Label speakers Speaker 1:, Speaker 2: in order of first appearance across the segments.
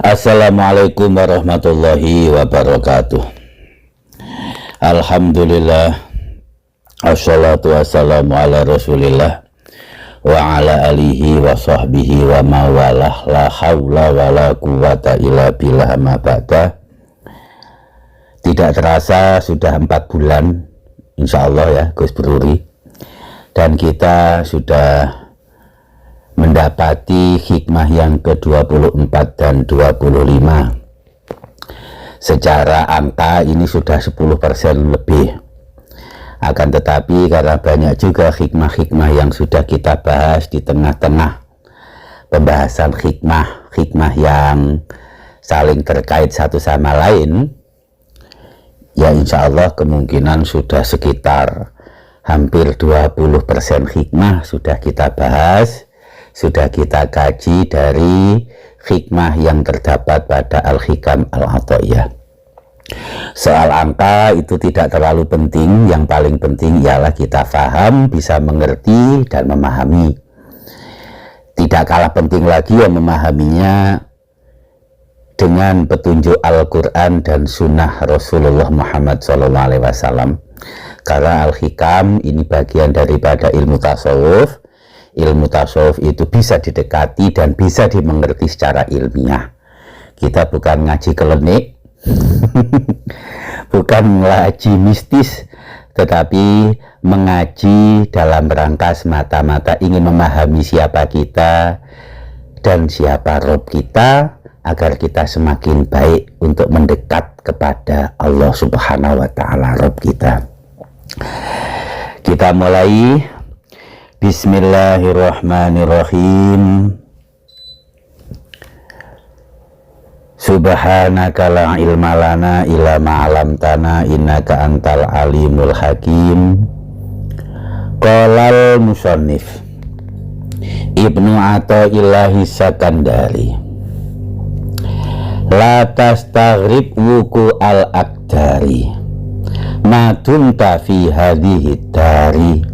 Speaker 1: Assalamualaikum warahmatullahi wabarakatuh. Alhamdulillah, assalatu wassalamu ala rasulillah wa ala alihi wa sahbihi wa mawalah. La hawla wa la quwata illa billah ma ba'da. Tidak terasa sudah 4 bulan insyaallah ya Gus Bruri, dan kita sudah mendapati hikmah yang ke-24 dan 25. Secara angka ini sudah 10% lebih. Akan tetapi karena banyak juga hikmah-hikmah yang sudah kita bahas di tengah-tengah pembahasan hikmah yang saling terkait satu sama lain, ya insya Allah kemungkinan sudah sekitar hampir 20% hikmah sudah kita bahas, sudah kita kaji dari hikmah yang terdapat pada Al-Hikam Al-Athaiyah. Soal angka itu tidak terlalu penting, yang paling penting ialah kita paham, bisa mengerti dan memahami. Tidak kalah penting lagi yang memahaminya dengan petunjuk Al-Quran dan Sunnah Rasulullah Muhammad SAW. Karena Al-Hikam ini bagian daripada ilmu tasawuf. Ilmu tasawuf itu bisa didekati dan bisa dimengerti secara ilmiah. Kita bukan ngaji klinik, bukan ngaji mistis, tetapi mengaji dalam rangka semata-mata ingin memahami siapa kita dan siapa Rob kita, agar kita semakin baik untuk mendekat kepada Allah Subhanahu wa Ta'ala, Rob kita. Kita mulai. Bismillahirrahmanirrahim. Subhanaka la ilma lana illa ma 'allamtana innaka antal alimul hakim. Qalal musannif Ibnu Athaillah Sakandari, la tastaghrib wuku al-aqdari ma dumta fi hadhihi dari,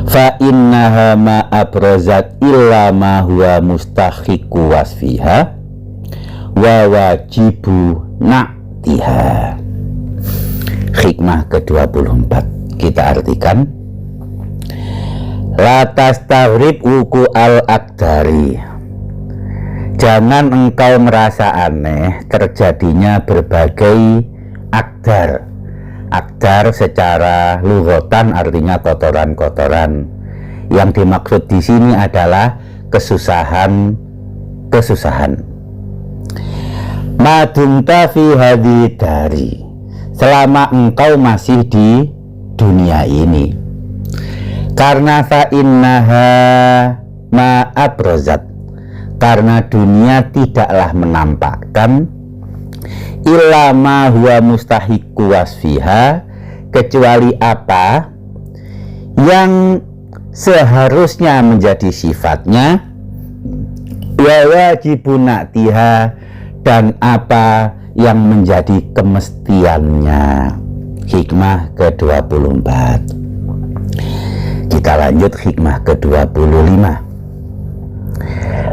Speaker 1: fa innaha ma abrazat illa ma huwa mustahiqu wasfiha wa wajibu na'tiha. Hikmah ke-24 kita artikan, la tastaghrib wuku al-aqdari, jangan engkau merasa aneh terjadinya berbagai akdar. Akdar secara lughatan artinya kotoran-kotoran. Yang dimaksud di sini adalah kesusahan. Madumta fi hadhihi dari, selama engkau masih di dunia ini. Karena fa innaha ma abrozat, karena dunia tidaklah menampakkan illa ma huwa mustahiqu wasfiha, kecuali apa yang seharusnya menjadi sifatnya, wa wajibun na'tiha, dan apa yang menjadi kemestiannya. Hikmah ke-24. Kita lanjut hikmah ke-25.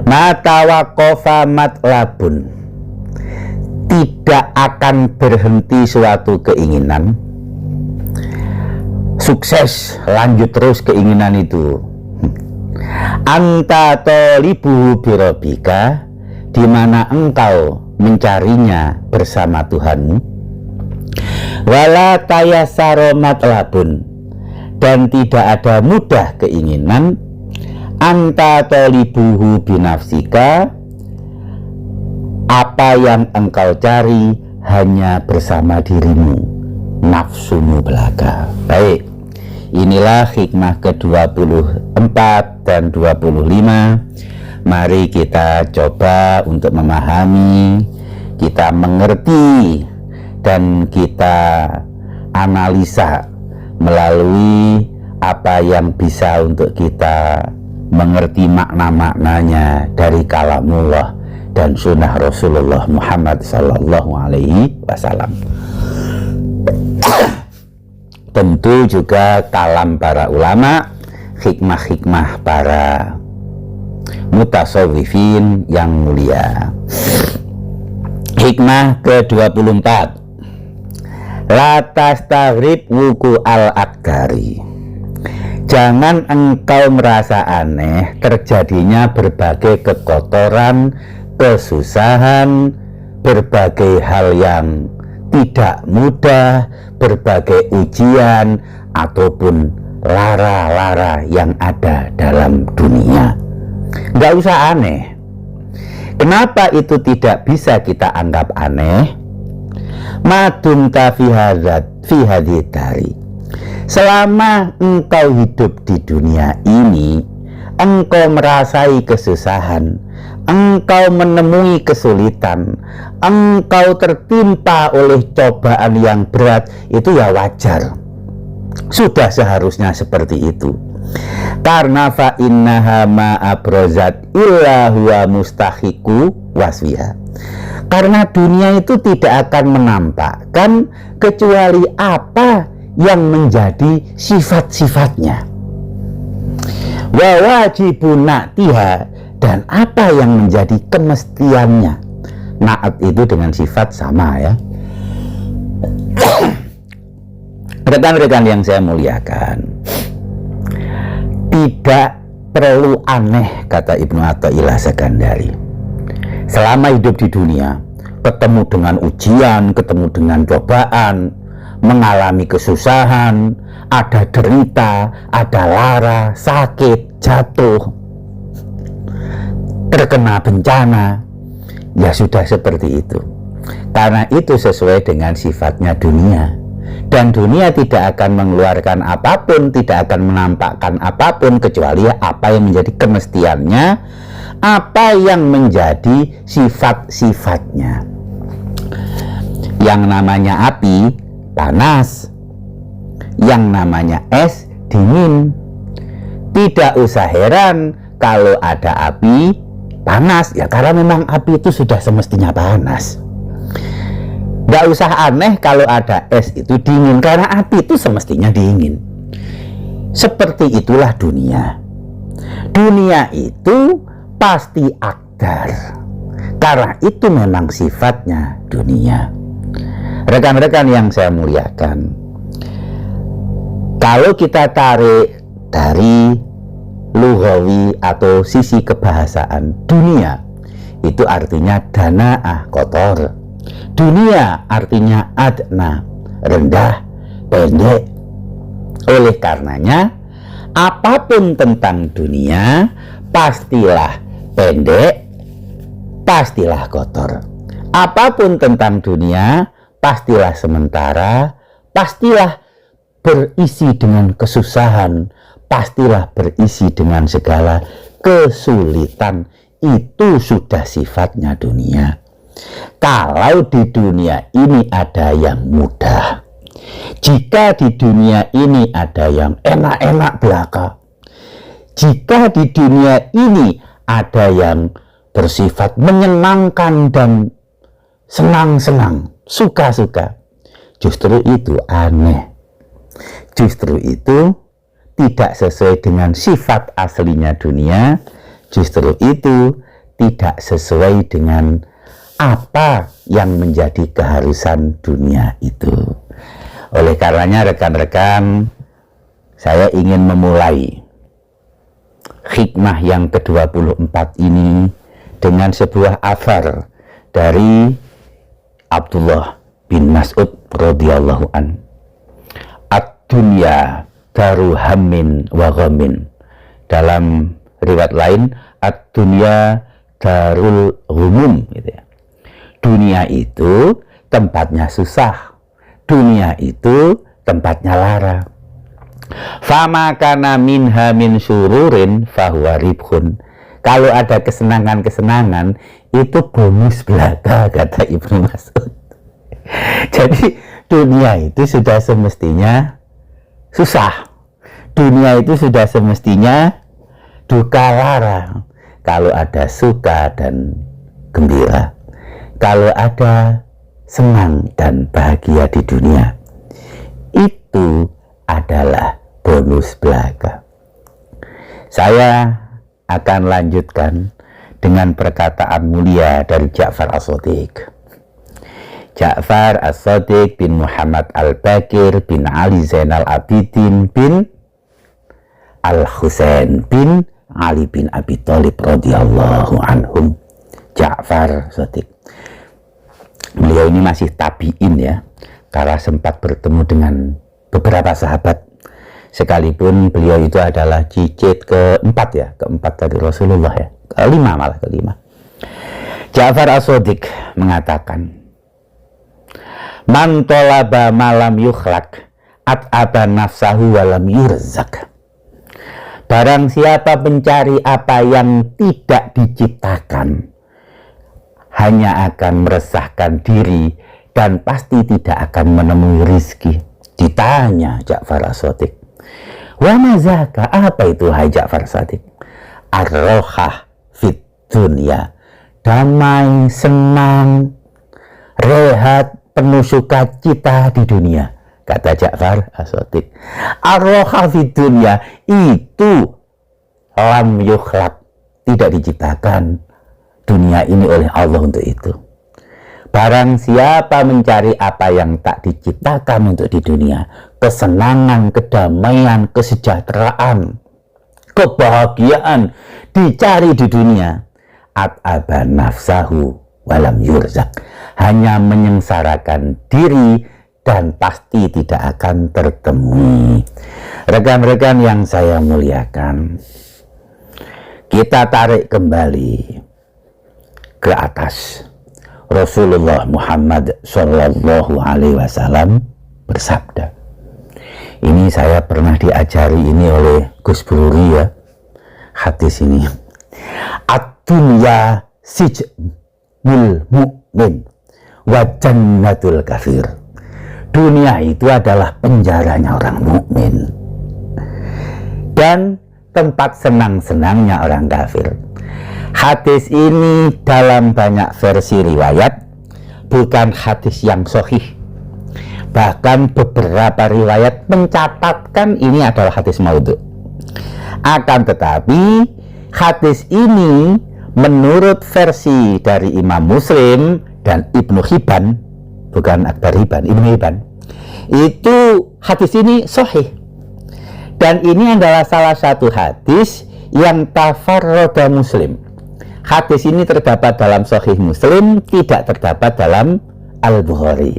Speaker 1: Mata waqafa matlabun, tidak akan berhenti suatu keinginan, sukses lanjut terus keinginan itu. Anta tolibuhu birobika, di mana engkau mencarinya bersama Tuhanmu. Wala tayassara matlabun, dan tidak ada mudah keinginan. Anta tolibuhu binafsika, apa yang engkau cari hanya bersama dirimu, nafsumu belaka. Baik, inilah hikmah ke-24 dan 25. Mari kita coba untuk memahami, kita mengerti, dan kita analisa melalui apa yang bisa untuk kita mengerti makna-maknanya dari kalamullah dan sunnah Rasulullah Muhammad Sallallahu Alaihi Wasallam. Tentu juga kalam para ulama, hikmah-hikmah para mutasawwifin yang mulia. Hikmah ke-24, la tastaghrib wuku al-akdari. Jangan engkau merasa aneh terjadinya berbagai kekotoran, kesusahan, berbagai hal yang tidak mudah, berbagai ujian ataupun lara-lara yang ada dalam dunia. Nggak usah aneh. Kenapa itu tidak bisa kita anggap aneh? Madumta fi hadhihi dari. Selama engkau hidup di dunia ini, engkau merasai kesusahan, engkau menemui kesulitan, engkau tertimpa oleh cobaan yang berat, itu ya wajar. Sudah seharusnya seperti itu. Karena fa innaha ma abrozat illa huwa mustahiku waswiha. Karena dunia itu tidak akan menampakkan kecuali apa yang menjadi sifat-sifatnya. Wa wajibun na'tiha, dan apa yang menjadi kemestiannya. Naat itu dengan sifat sama ya. Rekan-rekan yang saya muliakan, tidak perlu aneh, kata Ibnu Athaillah Sakandari. Selama hidup di dunia, ketemu dengan ujian, ketemu dengan cobaan, mengalami kesusahan, ada derita, ada lara, sakit, jatuh, terkena bencana, ya sudah seperti itu. Karena itu sesuai dengan sifatnya dunia. Dan dunia tidak akan mengeluarkan apapun, tidak akan menampakkan apapun kecuali apa yang menjadi kemestiannya, apa yang menjadi sifat-sifatnya. Yang namanya api panas, yang namanya es dingin. Tidak usah heran kalau ada api panas, ya karena memang api itu sudah semestinya panas. Gak usah aneh kalau ada es itu dingin, karena api itu semestinya dingin. Seperti itulah dunia. Dunia itu pasti akdar, karena itu memang sifatnya dunia. Rekan-rekan yang saya muliakan, kalau kita tarik dari lughawi atau sisi kebahasaan, dunia itu artinya dana'ah, kotor. Dunia artinya adna, rendah, pendek. Oleh karenanya, apapun tentang dunia pastilah pendek, pastilah kotor. Apapun tentang dunia pastilah sementara, pastilah berisi dengan kesusahan, pastilah berisi dengan segala kesulitan. Itu sudah sifatnya dunia. Kalau di dunia ini ada yang mudah, jika di dunia ini ada yang enak-enak belaka, jika di dunia ini ada yang bersifat menyenangkan dan senang-senang, suka-suka, justru itu aneh. Justru itu tidak sesuai dengan sifat aslinya dunia. Justru itu tidak sesuai dengan apa yang menjadi keharusan dunia itu. Oleh karenanya rekan-rekan, saya ingin memulai hikmah yang ke-24 ini dengan sebuah athar dari Abdullah bin Mas'ud radhiyallahu an. Ad-dunya daru hammin wa ghamin. Dalam riwayat lain, ad-dunya darul ghumum, gitu ya. Dunia itu tempatnya susah, dunia itu tempatnya lara. Fama kana minha min sururin fahuwa ribhun. Kalau ada kesenangan-kesenangan, itu bonus belaka, kata Ibnu Mas'ud. Jadi dunia itu sudah semestinya susah, dunia itu sudah semestinya duka lara. Kalau ada suka dan gembira, kalau ada senang dan bahagia di dunia, itu adalah bonus belaka. Saya akan lanjutkan dengan perkataan mulia dari Ja'far As-Shadiq. Ja'far As-Shadiq bin Muhammad Al-Bakir bin Ali Zainal Abidin bin Al-Husain bin Ali bin Abi Thalib radhiyallahu anhum. Ja'far As-Shadiq. Beliau ini masih tabi'in ya, karena sempat bertemu dengan beberapa sahabat. Sekalipun beliau itu adalah cicit keempat dari Rasulullah ya, kelima. Ja'far As-Shadiq mengatakan, man tolaba malam yukhlak at'aba nafsahu walam yurzak. Barang siapa mencari apa yang tidak diciptakan, hanya akan meresahkan diri dan pasti tidak akan menemui rizki. Ditanya Ja'far As-Shadiq, wa mazaka, apa itu hai Ja'far As-Shadiq? Ar-rohah fit dunya, damai, senang, rehat, penuh sukacita di dunia, kata Ja'far As-Shadiq. Ar-roha fid dunya itu lam yukhlaq, tidak diciptakan dunia ini oleh Allah untuk itu. Barang siapa mencari apa yang tak diciptakan untuk di dunia, kesenangan, kedamaian, kesejahteraan, kebahagiaan dicari di dunia, at'aba nafsahu walam yurzak, hanya menyengsarakan diri dan pasti tidak akan tertemui. Rekan-rekan yang saya muliakan, kita tarik kembali ke atas. Rasulullah Muhammad Sallallahu Alaihi Wasallam bersabda, ini saya pernah diajari ini oleh Gus Bruri ya, hadis ini, ad-dunya sijnul mu'min wa jannatul kafir. Dunia itu adalah penjaranya orang mukmin dan tempat senang-senangnya orang kafir. Hadis ini dalam banyak versi riwayat bukan hadis yang sahih. Bahkan beberapa riwayat mencatatkan ini adalah hadis maudhu. Akan tetapi hadis ini menurut versi dari Imam Muslim dan Ibnu Hibban, bukan Akbar Hibban, Ibnu Hibban, itu hadis ini sahih. Dan ini adalah salah satu hadis yang tafarrada Muslim. Hadis ini terdapat dalam Sahih Muslim, tidak terdapat dalam Al-Bukhari.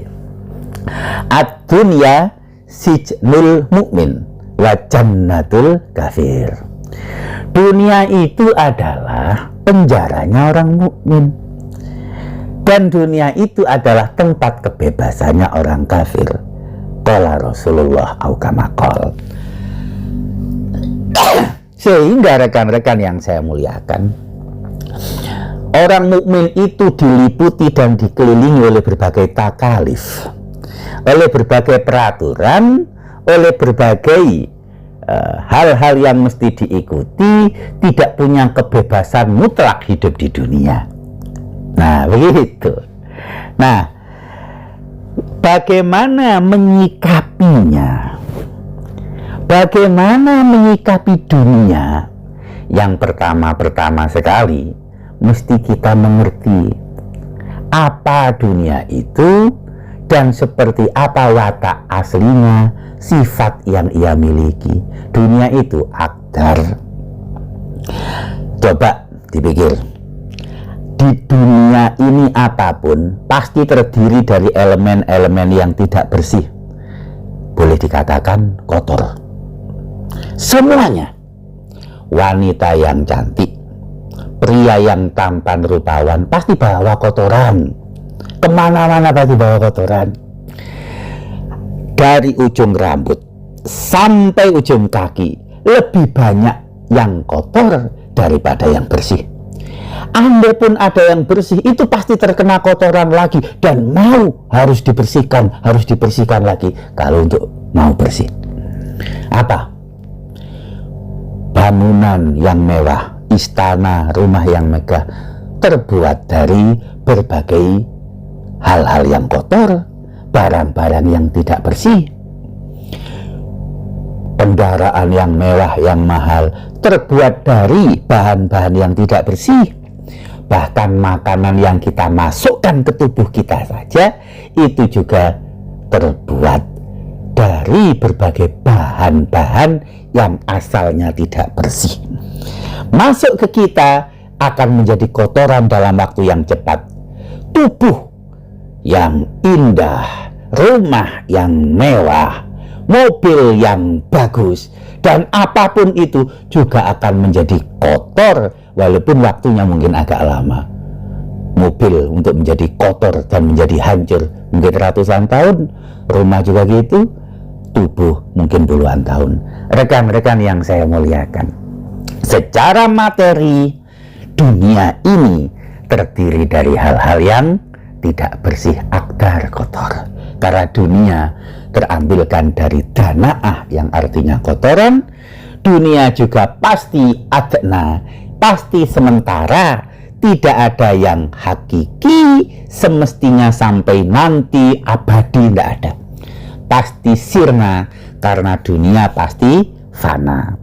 Speaker 1: Ad-dunya sijnul mu'min wa jannatul kafir. Dunia itu adalah penjaranya orang mukmin dan dunia itu adalah tempat kebebasannya orang kafir. Qala Rasulullah au kama qala. Sehingga rekan-rekan yang saya muliakan, orang mukmin itu diliputi dan dikelilingi oleh berbagai takalif, oleh berbagai peraturan, oleh berbagai hal-hal yang mesti diikuti, tidak punya kebebasan mutlak hidup di dunia. Nah, begitu. Nah, bagaimana menyikapinya? Bagaimana menyikapi dunia? Yang pertama sekali mesti kita mengerti apa dunia itu dan seperti apa watak aslinya, sifat yang ia miliki. Dunia itu akdar. Coba dipikir, di dunia ini apapun pasti terdiri dari elemen-elemen yang tidak bersih, boleh dikatakan kotor. Semuanya. Wanita yang cantik, pria yang tampan rupawan pasti bawa kotoran. Kemana-mana pasti bawa kotoran. Dari ujung rambut sampai ujung kaki lebih banyak yang kotor daripada yang bersih. Andai pun ada yang bersih, itu pasti terkena kotoran lagi dan harus dibersihkan lagi kalau untuk mau bersih. Apa? Bangunan yang mewah, istana, rumah yang megah terbuat dari berbagai hal-hal yang kotor, barang-barang yang tidak bersih. kendaraan yang mewah, yang mahal, terbuat dari bahan-bahan yang tidak bersih. Bahkan makanan yang kita masukkan ke tubuh kita saja itu juga terbuat dari berbagai bahan-bahan yang asalnya tidak bersih. Masuk ke kita akan menjadi kotoran dalam waktu yang cepat. Tubuh yang indah, rumah yang mewah, mobil yang bagus, dan apapun itu juga akan menjadi kotor walaupun waktunya mungkin agak lama. Mobil untuk menjadi kotor dan menjadi hancur mungkin ratusan tahun, rumah juga gitu, tubuh mungkin puluhan tahun. Rekan-rekan yang saya muliakan, secara materi dunia ini terdiri dari hal-hal yang tidak bersih, akdar, kotor. Karena dunia terambilkan dari dana'ah yang artinya kotoran. Dunia juga pasti adna, pasti sementara, tidak ada yang hakiki, semestinya sampai nanti abadi, tidak ada. Pasti sirna, karena dunia pasti fana.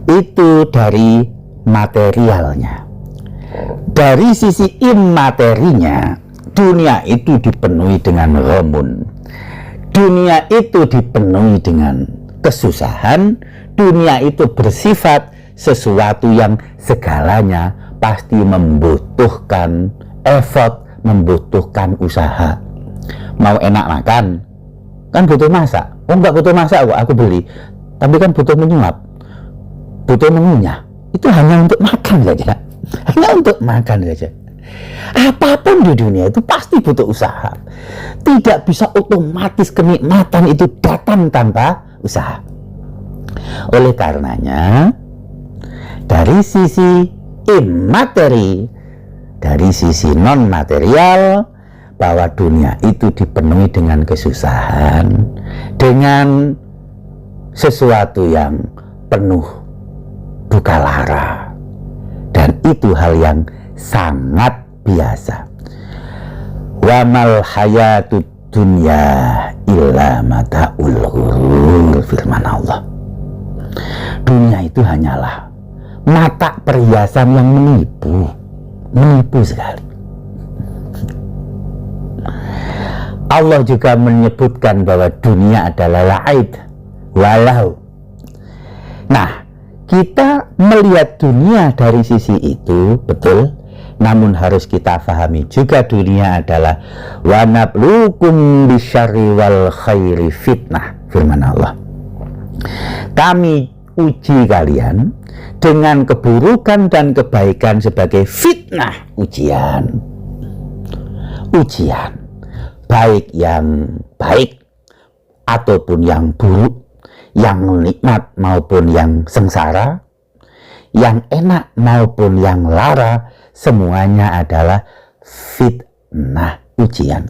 Speaker 1: Itu dari materialnya. Dari sisi imaterinya, dunia itu dipenuhi dengan ghamun. Dunia itu dipenuhi dengan kesusahan. Dunia itu bersifat sesuatu yang segalanya pasti membutuhkan effort, membutuhkan usaha. Mau enak makan, kan butuh masak. Oh, enggak butuh masak kok, aku beli. Tapi kan butuh menyuap, butuh mengunyah. Itu hanya untuk makan saja. Hanya untuk makan saja. Apapun di dunia itu pasti butuh usaha. Tidak bisa otomatis kenikmatan itu datang tanpa usaha. Oleh karenanya, dari sisi imateri, dari sisi non material, bahwa dunia itu dipenuhi dengan kesusahan, dengan sesuatu yang penuh duka lara, dan itu hal yang sangat biasa. Wa mal hayatud dunya illa mata'ul ghurur, firman Allah. Dunia itu hanyalah mata perhiasan yang menipu, menipu sekali. Allah juga menyebutkan bahwa dunia adalah la'ib, walau. Nah, kita melihat dunia dari sisi itu, betul. Namun harus kita pahami juga dunia adalah wa nabluukum bisyarri wal khairi fitnah, firman Allah. Kami uji kalian dengan keburukan dan kebaikan sebagai fitnah, ujian. Ujian, baik yang baik ataupun yang buruk, yang nikmat maupun yang sengsara, yang enak maupun yang lara, semuanya adalah fitnah, ujian.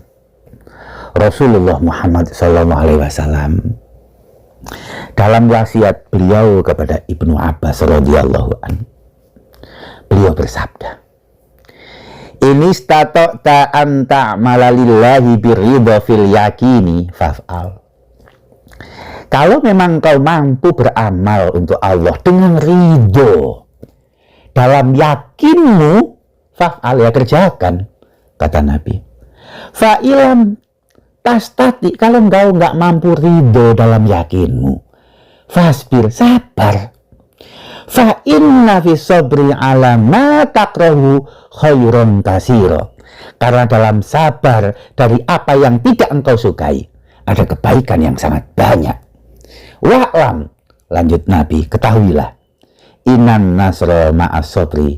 Speaker 1: Rasulullah Muhammad SAW dalam wasiat beliau kepada Ibnu Abbas radhiyallahu anhu, beliau bersabda, "Ini stata'ta an ta'mala lillahi birridha fil yakini faf'al." Kalau memang kau mampu beramal untuk Allah dengan ridho dalam yakinmu, fa'al, ya kerjakan, kata Nabi. Fa'ilam tastati, kalau engkau nggak mampu ridho dalam yakinmu, fasbir, sabar. Fa'inna fi sabri ala ma takrahu khairan kasiro, karena dalam sabar dari apa yang tidak engkau sukai ada kebaikan yang sangat banyak. Wa'lam, lanjut Nabi, ketahuilah, inan nasra ma'as sabri,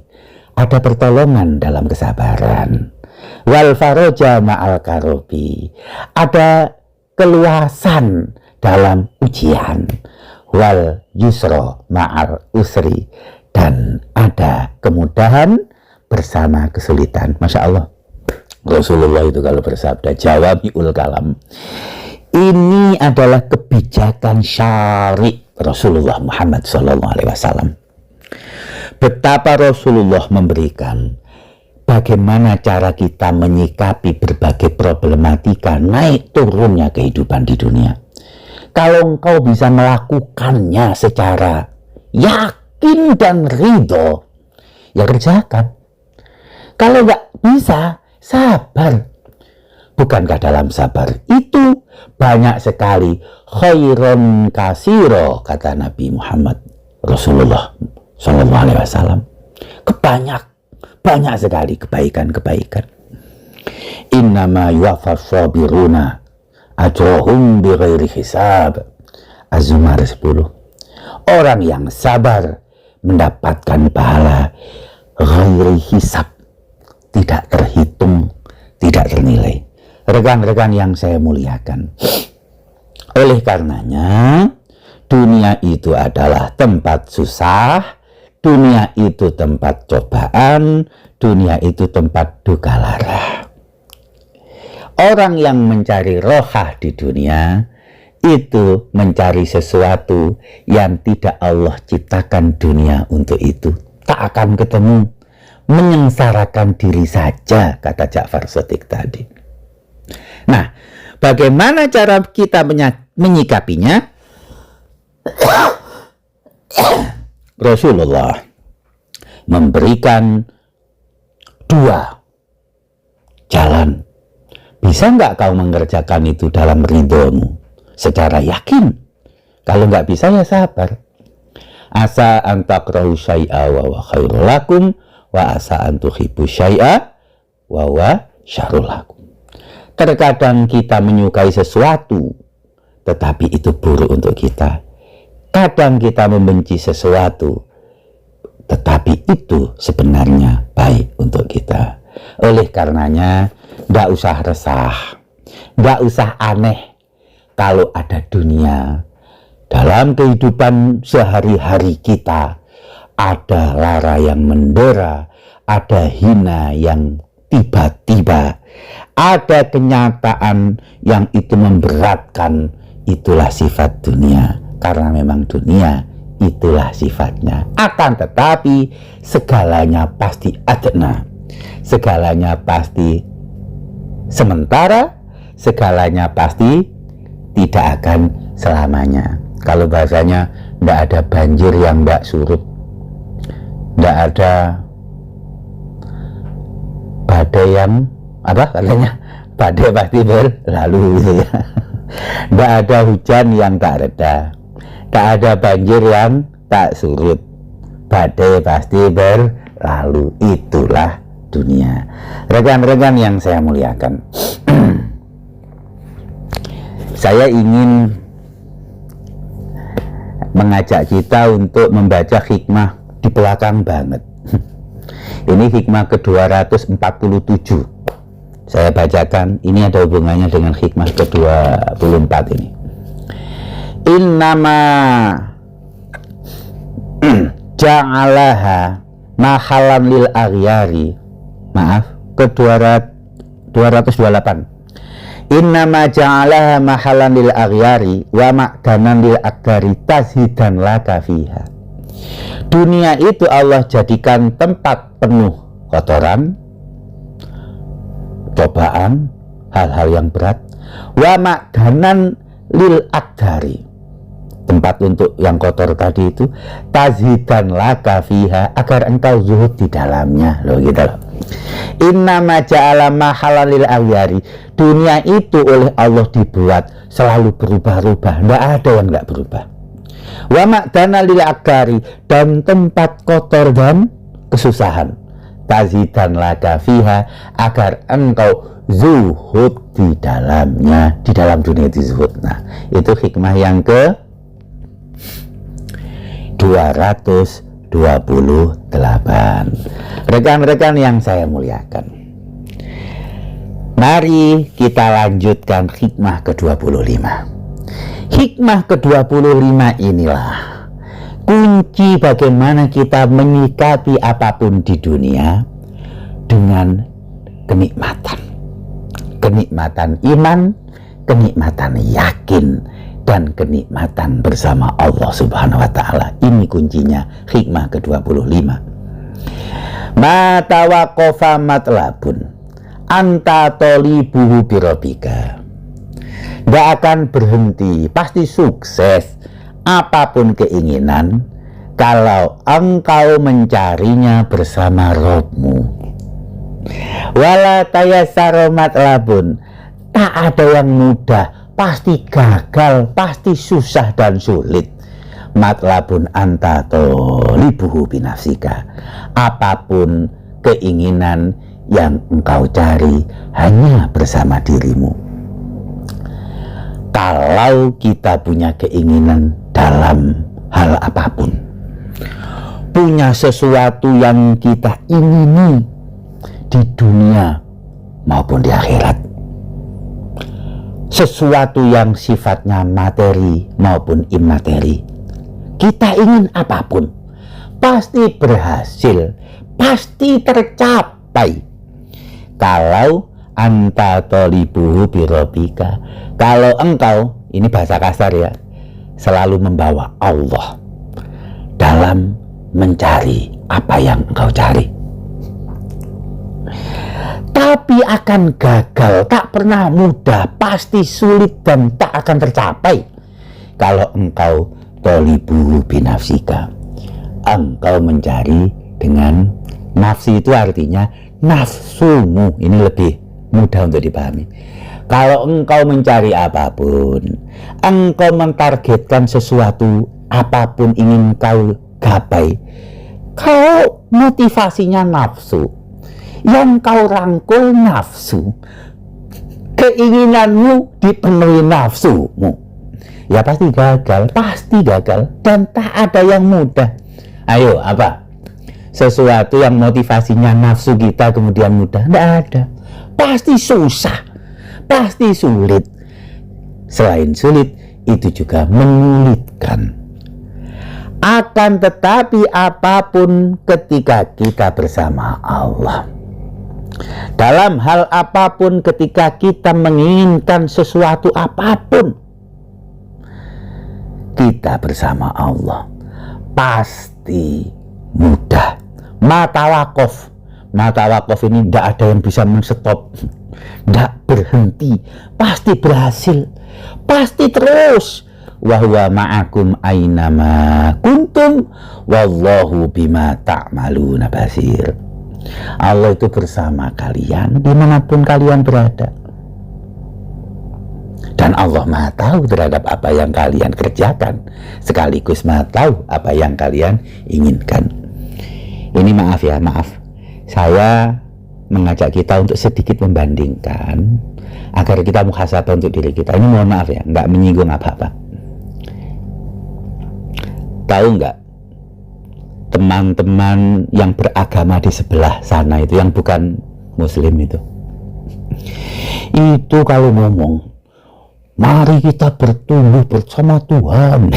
Speaker 1: ada pertolongan dalam kesabaran. Wal faraja ma'al karobi, ada keluasan dalam ujian. Wal yusra ma'al usri, dan ada kemudahan bersama kesulitan. Masya Allah, Rasulullah itu kalau bersabda jawami'ul kalam. Ini adalah kebijakan syari Rasulullah Muhammad SAW. Betapa Rasulullah memberikan bagaimana cara kita menyikapi berbagai problematika naik turunnya kehidupan di dunia. Kalau engkau bisa melakukannya secara yakin dan ridho, ya kerjakan. Kalau nggak bisa, sabar. Bukankah dalam sabar itu banyak sekali khairon kasiro, kata Nabi Muhammad Rasulullah SAW. Banyak sekali kebaikan-kebaikan. Innama yuwaffas sabiruna ajrohum bighairi hisab. Az-Zumar 10. Orang yang sabar mendapatkan pahala ghairi hisab, tidak terhitung, tidak ternilai. Rekan-rekan yang saya muliakan, oleh karenanya dunia itu adalah tempat susah, dunia itu tempat cobaan, dunia itu tempat duka lara. Orang yang mencari rohah di dunia itu mencari sesuatu yang tidak Allah ciptakan dunia untuk itu. Tak akan ketemu, menyengsarakan diri saja, kata Ja'far Shadiq tadi. Nah, bagaimana cara kita menyikapinya? Rasulullah memberikan dua jalan. Bisa nggak kau mengerjakan itu dalam ridhomu secara yakin? Kalau nggak bisa, ya sabar. Asa an takrahu syai'a wa huwa khairul lakum, wa asa an tuhibbu syai'a wa huwa syarrul lakum. Terkadang kita menyukai sesuatu, tetapi itu buruk untuk kita. Kadang kita membenci sesuatu, tetapi itu sebenarnya baik untuk kita. Oleh karenanya, tidak usah resah, tidak usah aneh kalau ada dunia. Dalam kehidupan sehari-hari kita, ada lara yang mendera, ada hina yang tiba-tiba, ada kenyataan yang itu memberatkan. Itulah sifat dunia, karena memang dunia itulah sifatnya. Akan tetapi segalanya pasti adna, segalanya pasti sementara, segalanya pasti tidak akan selamanya. Kalau bahasanya, tidak ada banjir yang tidak surut, tidak ada badai yang apa katanya, badai pasti berlalu gitu ya. Tidak ada hujan yang tak reda, tak ada banjir yang tak surut, badai pasti berlalu. Itulah dunia. Rekan-rekan yang saya muliakan, saya ingin mengajak kita untuk membaca hikmah di belakang banget. Ini hikmah ke-247. Saya bacakan, ini ada hubungannya dengan hikmah ke-24 ini. Innama ja'alaha mahalan lil aghyari. Maaf, ke-228. Innama ja'alaha mahalan lil aghyari wa ma'danan lil akdari tazhidan laka fiha. Dunia itu Allah jadikan tempat penuh kotoran, cobaan, hal-hal yang berat. Wa ma'danan lil akdari, tempat untuk yang kotor tadi itu, tazhidan laka fiha, agar engkau zuhud di dalamnya. Loh gitu loh. Innama ja'ala mahalan lil aghyari, dunia itu oleh Allah dibuat selalu berubah-ubah, tidak ada yang tidak berubah. Wa ma'dana lil akdari, dan tempat kotor dan kesusahan, tazhidan laka fiha, agar engkau zuhud di dalamnya, di dalam dunia itu zuhud. Nah, itu hikmah yang ke 228. Rekan-rekan yang saya muliakan, mari kita lanjutkan hikmah ke-25. Hikmah ke-25 inilah kunci bagaimana kita menyikapi apapun di dunia dengan kenikmatan. Kenikmatan iman, kenikmatan yakin, dan kenikmatan bersama Allah Subhanahu wa ta'ala. Ini kuncinya hikmah ke-25. Ma tawaqafa matlabun anta tolibuhu birobika. Nggak akan berhenti, pasti sukses. Apapun keinginan, kalau engkau mencarinya bersama Robmu. Wala tayassara matlabun, tak ada yang mudah, pasti gagal, pasti susah dan sulit. Matlabun anta tolibuhu binafsika, apapun keinginan yang engkau cari hanya bersama dirimu. Kalau kita punya keinginan dalam hal apapun, punya sesuatu yang kita ingini di dunia maupun di akhirat, sesuatu yang sifatnya materi maupun imateri, kita ingin apapun, pasti berhasil, pasti tercapai. Kalau anta tolibuhu birobika, kalau engkau, ini bahasa kasar ya, selalu membawa Allah dalam mencari apa yang engkau cari. Tapi akan gagal, tak pernah mudah, pasti sulit dan tak akan tercapai kalau engkau tolibuhu binafsika, engkau mencari dengan nafsi. Itu artinya nafsumu. Ini lebih mudah untuk dipahami. Kalau engkau mencari apapun, engkau mentargetkan sesuatu apapun ingin kau gapai, kau motivasinya nafsu, yang kau rangkul nafsu, keinginanmu dipenuhi nafsumu, ya pasti gagal, dan tak ada yang mudah. Ayo, apa? Sesuatu yang motivasinya nafsu kita kemudian mudah? Tidak ada, pasti susah, pasti sulit. Selain sulit, itu juga menyulitkan. Akan tetapi apapun ketika kita bersama Allah, dalam hal apapun ketika kita menginginkan sesuatu apapun, kita bersama Allah pasti mudah. Mata wakaf ini tidak ada yang bisa menstop, tidak berhenti, pasti berhasil, pasti terus. Wa huwa ma'akum ainama kuntum wallahu bima ta'maluna basir. Allah itu bersama kalian dimanapun kalian berada, dan Allah Maha tahu terhadap apa yang kalian kerjakan, sekaligus Maha tahu apa yang kalian inginkan. Ini maaf, saya mengajak kita untuk sedikit membandingkan agar kita muhasabah untuk diri kita. Ini mohon maaf ya, nggak menyinggung apa-apa. Tahu nggak, teman-teman yang beragama di sebelah sana itu, yang bukan muslim itu kalau ngomong, mari kita bertumbuh bersama Tuhan,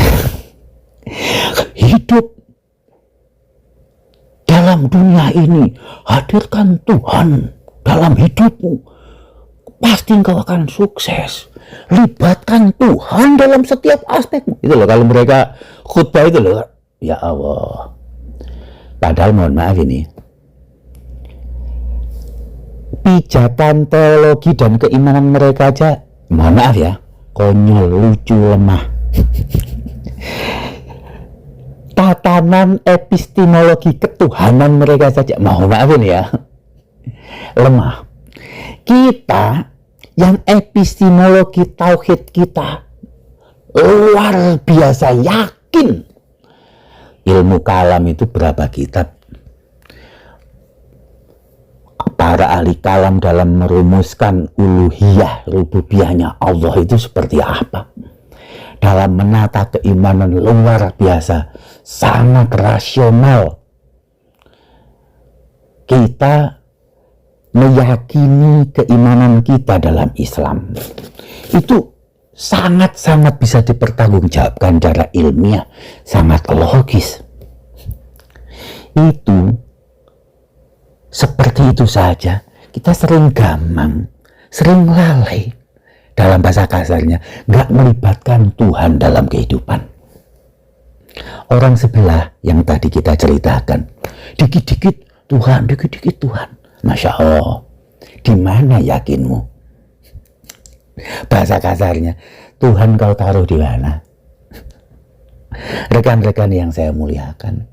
Speaker 1: hidup dalam dunia ini, hadirkan Tuhan dalam hidupmu, pasti engkau akan sukses. Libatkan Tuhan dalam setiap aspekmu. Itu loh kalau mereka khutbah itu loh, ya Allah. Padahal mohon maaf, ini pijakan teologi dan keimanan mereka aja, mohon maaf ya, konyol, lucu, lemah. Tatanan epistemologi ketuhanan mereka saja, mohon maaf ini ya, lemah. Kita yang epistemologi tauhid kita luar biasa yakin. Ilmu kalam itu berapa kitab, para ahli kalam dalam merumuskan uluhiyah, rububiyahnya Allah itu seperti apa, dalam menata keimanan luar biasa, sangat rasional. Kita meyakini keimanan kita dalam Islam itu sangat-sangat bisa dipertanggungjawabkan secara ilmiah, sangat logis. Itu seperti itu saja. Kita sering gamang, sering lalai, dalam bahasa kasarnya nggak melibatkan Tuhan dalam kehidupan. Orang sebelah yang tadi kita ceritakan, dikit-dikit Tuhan, dikit-dikit Tuhan. Masya Allah, di mana yakinmu? Bahasa kasarnya, Tuhan kau taruh di mana? Rekan-rekan yang saya muliakan,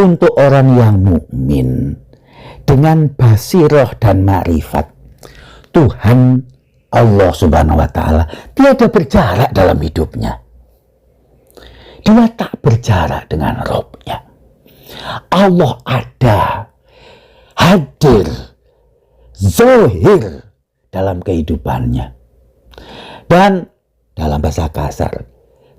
Speaker 1: untuk orang yang mukmin dengan basiroh dan makrifat, Tuhan Allah Subhanahu wa Ta'ala tiada berjarak dalam hidupnya. Dia tak berjarak dengan Robnya. Allah ada, hadir, zohir dalam kehidupannya. Dan dalam bahasa kasar,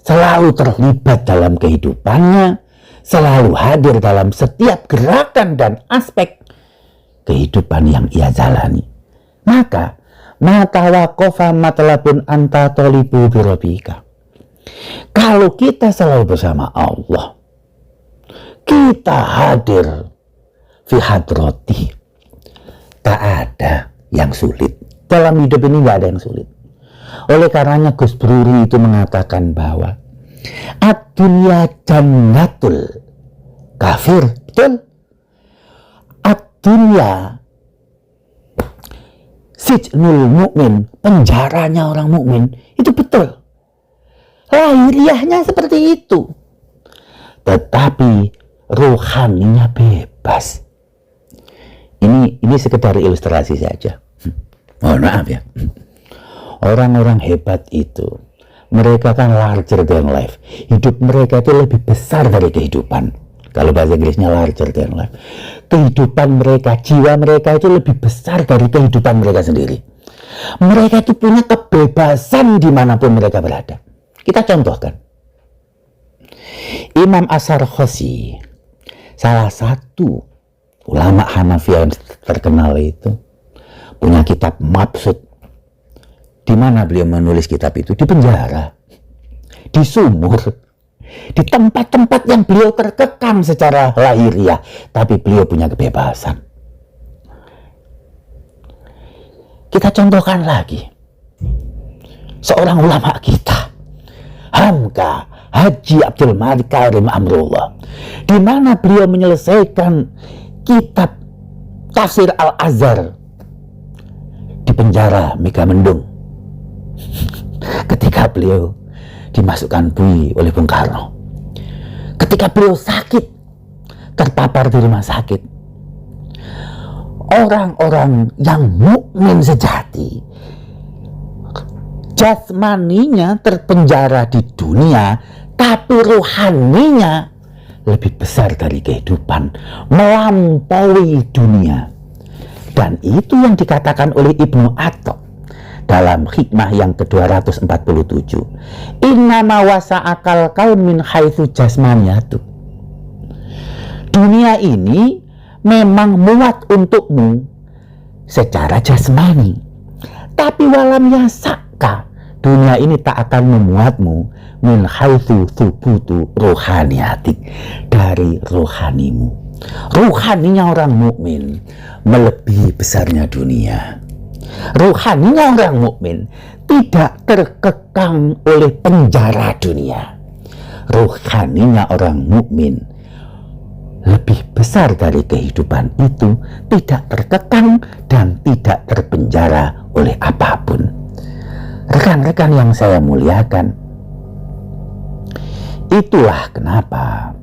Speaker 1: selalu terlibat dalam kehidupannya, selalu hadir dalam setiap gerakan dan aspek kehidupan yang ia jalani. Maka, mata wakofa matlabun anta tolibu birobika. Kalau kita selalu bersama Allah, kita hadir fi hadrati, tak ada yang sulit. Dalam hidup ini gak ada yang sulit. Oleh karenanya Gus Bruri itu mengatakan bahwa ad-dunya jannatul kafir. Betul? Ad-dunya sijnul mu'min, penjaranya orang mukmin. Itu betul. Lahiriahnya seperti itu. Tetapi rohaninya bebas. Ini sekedar ilustrasi saja. Mohon maaf ya. Orang-orang hebat itu, mereka kan larger than life. Hidup mereka itu lebih besar dari kehidupan. Kalau bahasa Inggrisnya larger than life. Kehidupan mereka, jiwa mereka itu lebih besar dari kehidupan mereka sendiri. Mereka itu punya kebebasan dimanapun mereka berada. Kita contohkan. Imam As-Sarkhosi, salah satu ulama Hanafi yang terkenal itu, punya kitab Mabsut. Di mana beliau menulis kitab itu? Di penjara, di sumur, di tempat-tempat yang beliau terkekang secara lahiriah, tapi beliau punya kebebasan. Kita contohkan lagi, seorang ulama kita, Hamka Haji Abdul Malik Karim Amrullah, di mana beliau menyelesaikan kitab Tafsir Al-Azhar di penjara Megamendung. Ketika beliau dimasukkan bui oleh Bung Karno, ketika beliau sakit, terpapar di rumah sakit, orang-orang yang mukmin sejati, jasmaninya terpenjara di dunia, tapi rohaninya lebih besar dari kehidupan, melampaui dunia. Dan itu yang dikatakan oleh Ibnu Atta dalam hikmah yang ke-247. Innama wasa'akal kaun min haitsu jasmaniyatu. Dunia ini memang muat untukmu secara jasmani, tapi walam yasaka, dunia ini tak akan memuatmu min haitsu thubutu rohaniyatik, dari rohanimu. Rohaninya orang mukmin melebihi besarnya dunia. Rohaninya orang mukmin tidak terkekang oleh penjara dunia. Rohaninya orang mukmin lebih besar dari kehidupan itu, tidak terkekang dan tidak terpenjara oleh apapun. Rekan-rekan yang saya muliakan, itulah kenapa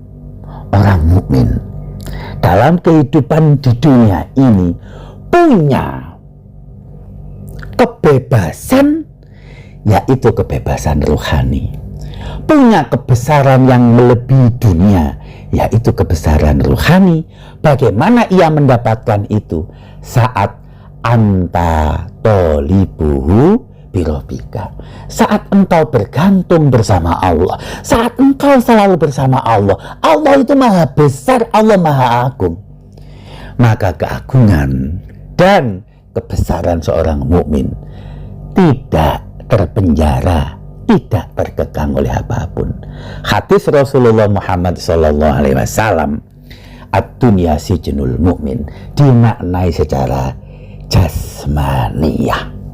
Speaker 1: orang mukmin dalam kehidupan di dunia ini punya kebebasan, yaitu kebebasan rohani. Punya kebesaran yang melebihi dunia, yaitu kebesaran rohani. Bagaimana ia mendapatkan itu? Saat anta tolibuhu birobika, saat engkau bergantung bersama Allah, saat engkau selalu bersama Allah. Allah itu maha besar, Allah maha agung. Maka keagungan dan kebesaran seorang mukmin tidak terpenjara, tidak terkekang oleh apapun. Hadis Rasulullah Muhammad SAW, ad-dunya sijnul mukmin, dimaknai secara jasmaniyah.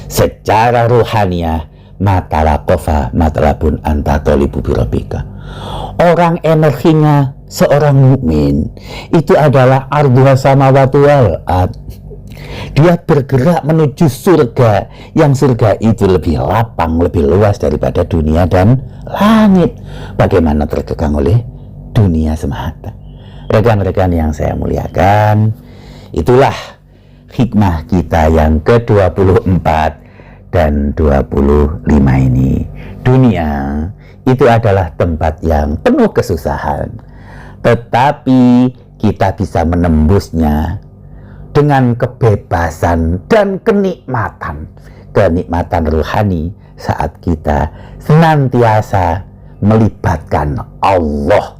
Speaker 1: Secara ruhaniyah, matalakofa matlabun anta tolibu birobika. Orang energinya seorang mukmin itu adalah ardhuha samawati wal ard. Dia bergerak menuju surga, yang surga itu lebih lapang, lebih luas daripada dunia dan langit. Bagaimana terkekang oleh dunia semata? Rekan-rekan yang saya muliakan, itulah hikmah kita yang ke-24 dan 25 ini. Dunia itu adalah tempat yang penuh kesusahan, tetapi kita bisa menembusnya dengan kebebasan dan kenikmatan rohani saat kita senantiasa melibatkan Allah,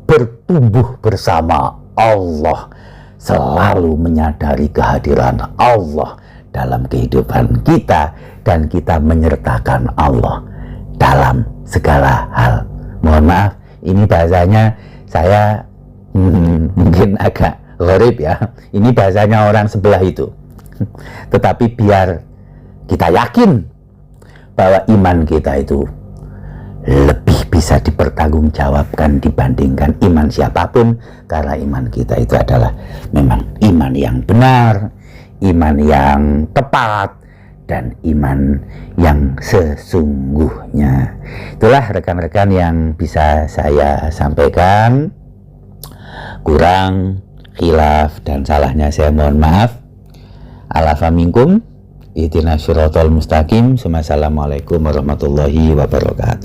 Speaker 1: bertumbuh bersama Allah, selalu menyadari kehadiran Allah dalam kehidupan kita, dan kita menyertakan Allah dalam segala hal. Mohon maaf, ini bahasanya saya mungkin agak gharib ya, ini bahasanya orang sebelah itu. Tetapi biar kita yakin bahwa iman kita itu lebih bisa dipertanggungjawabkan dibandingkan iman siapapun, karena iman kita itu adalah memang iman yang benar, iman yang tepat, dan iman yang sesungguhnya. Itulah rekan-rekan yang bisa saya sampaikan. Kurang khilaf dan salahnya saya mohon maaf. Alafa minkum, ihdinas siratal mustaqim. Assalamualaikum warahmatullahi wabarakatuh.